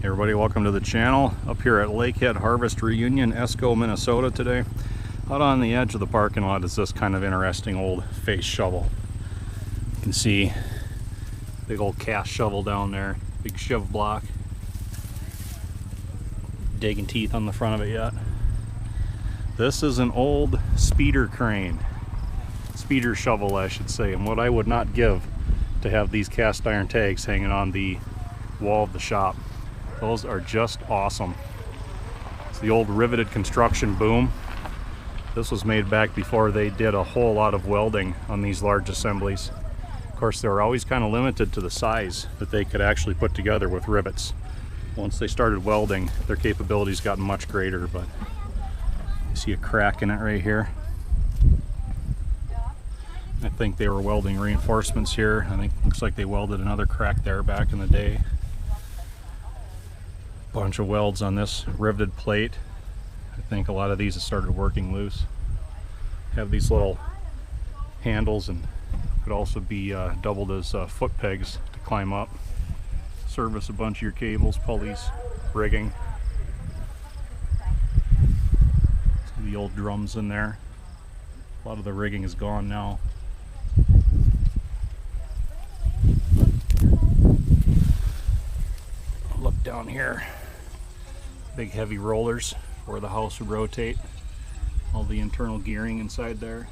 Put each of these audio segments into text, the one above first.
Hey everybody, welcome to the channel. Up here at Lakehead Harvest Reunion, Esko, Minnesota today. Out on the edge of the parking lot is this kind of interesting old face shovel. You can see big old cast shovel down there, big shiv block. Digging teeth on the front of it yet. This is an old speeder crane. Speeder shovel, I should say, and what I would not give to have these cast iron tags hanging on the wall of the shop. Those are just awesome. It's the old riveted construction boom. This was made back before they did a whole lot of welding on these large assemblies. Of course, they were always kind of limited to the size that they could actually put together with rivets. Once they started welding, their capabilities got much greater, but you see a crack in it right here. I think they were welding reinforcements here. I think looks like they welded another crack there back in the day. Bunch of welds on this riveted plate. I think a lot of these have started working loose. Have these little handles and could also be doubled as foot pegs to climb up. Service a bunch of your cables, pulleys, rigging. See the old drums in there. A lot of the rigging is gone now. Look down here. Big heavy rollers where the house would rotate. All the internal gearing inside there.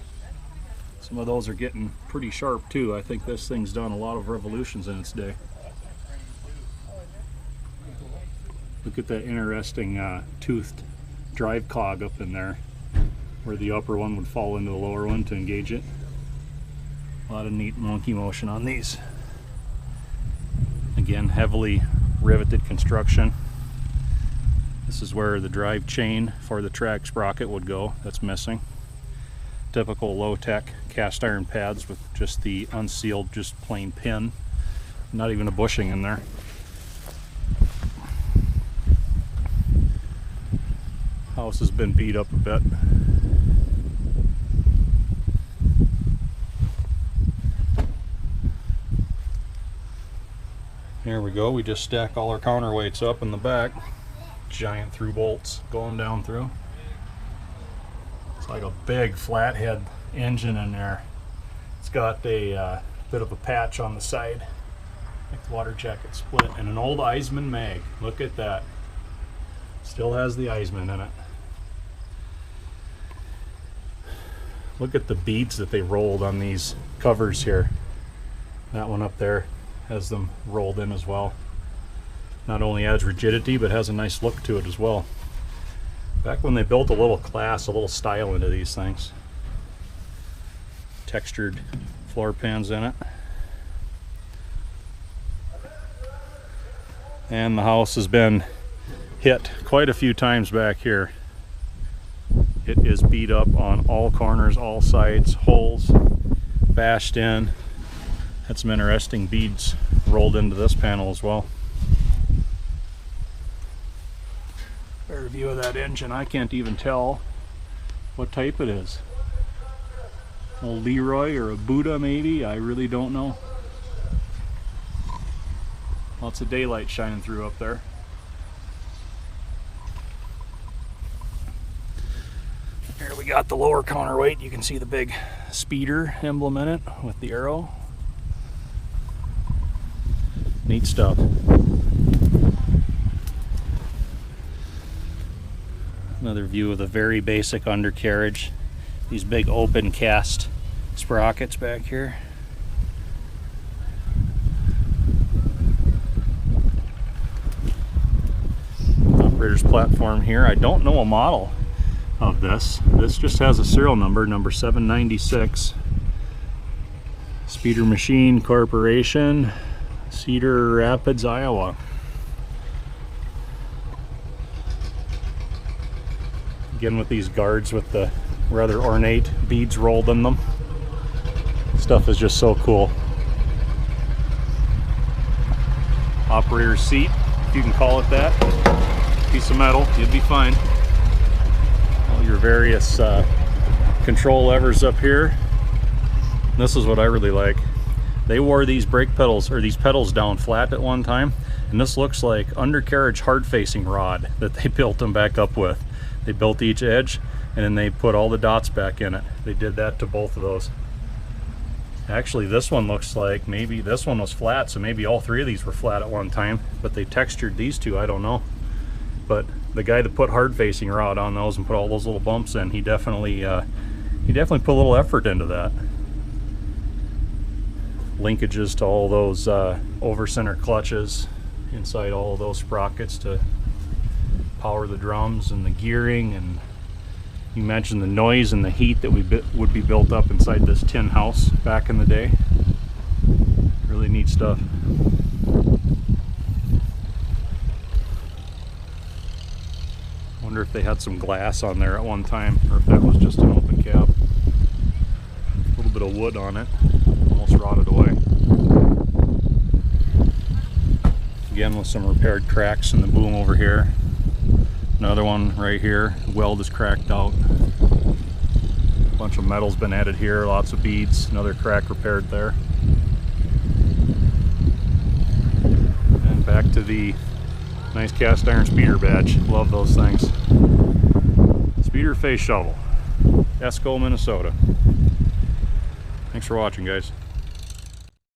Some of those are getting pretty sharp too. I think this thing's done a lot of revolutions in its day. Look at that interesting toothed drive cog up in there, where the upper one would fall into the lower one to engage it. A lot of neat monkey motion on these. Again, heavily riveted construction. This is where the drive chain for the track sprocket would go. That's missing. Typical low-tech cast iron pads with just the unsealed, just plain pin. Not even a bushing in there. House has been beat up a bit. Here we go. We just stack all our counterweights up in the back. Giant through bolts going down through. It's like a big flathead engine in there. It's got a bit of a patch on the side, like the water jacket split, and an old Eisman mag. Look at that. Still has the Eisman in it. Look at the beads that they rolled on these covers here. That one up there has them rolled in as well. Not only adds rigidity, but has a nice look to it as well. Back when they built a little class, a little style into these things. Textured floor pans in it. And the house has been hit quite a few times back here. It is beat up on all corners, all sides, holes bashed in. Had some interesting beads rolled into this panel as well. Better view of that engine. I can't even tell what type it is. A Leroy or a Buddha maybe? I really don't know. Lots of daylight shining through up there. Here we got the lower counterweight. You can see the big speeder emblem in it with the arrow. Neat stuff. Another view of the very basic undercarriage. These big open cast sprockets back here. Operator's platform here. I don't know a model of this. This just has a serial number, number 796. Speeder Machine Corporation, Cedar Rapids, Iowa. Again with these guards with the rather ornate beads rolled in them. Stuff is just so cool. Operator's seat, if you can call it that. Piece of metal, you'll be fine. All your various control levers up here. This is what I really like. They wore these brake pedals, or these pedals, down flat at one time, And this looks like undercarriage hard facing rod that they built them back up with. They built each edge and then they put all the dots back in it. They did that to both of those. Actually, this one looks like maybe this one was flat, so maybe all three of these were flat at one time, but they textured these two, I don't know. But the guy that put hard facing rod on those and put all those little bumps in, he definitely put a little effort into that. Linkages to all those over center clutches inside all of those sprockets to power the drums, and the gearing, and you mentioned the noise and the heat that would be built up inside this tin house back in the day. Really neat stuff. Wonder if they had some glass on there at one time, or if that was just an open cab. A little bit of wood on it, almost rotted away. Again with some repaired cracks in the boom over here. Another one right here, weld is cracked out. A bunch of metal's been added here, lots of beads, another crack repaired there. And back to the nice cast iron speeder badge. Love those things. Speeder face shovel, Esko, Minnesota. Thanks for watching, guys.